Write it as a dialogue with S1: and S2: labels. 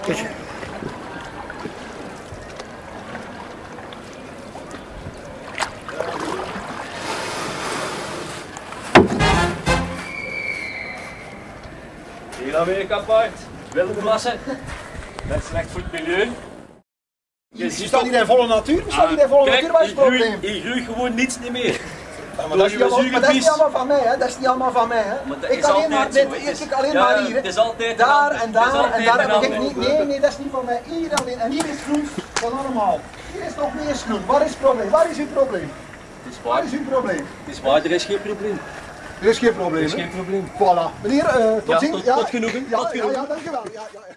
S1: Hier dan weer kapot. Wildeklasse. Dat is slecht voor het milieu.
S2: Je staat hier in volle natuur? Staat hier in volle natuur? Wat is het probleem?
S1: Je groeit gewoon niets niet meer.
S2: Ja, maar dat is niet allemaal van mij, hè? Dat is niet allemaal van mij, hè? Ik kan alleen maar dit, ik alleen maar hier.
S1: Het is altijd
S2: daar en daar en daar heb ik niet. Nee, dat is niet van mij. Hier alleen. En hier is groen van allemaal. Hier is nog meer groen. Wat is het probleem? Waar is uw probleem? Waar is uw probleem?
S1: Het is waar, er is geen probleem.
S2: Er is geen probleem.
S1: Er is geen probleem.
S2: Voilà. Meneer, tot ziens.
S1: Tot genoegen.
S2: Ja, dankjewel. Ja.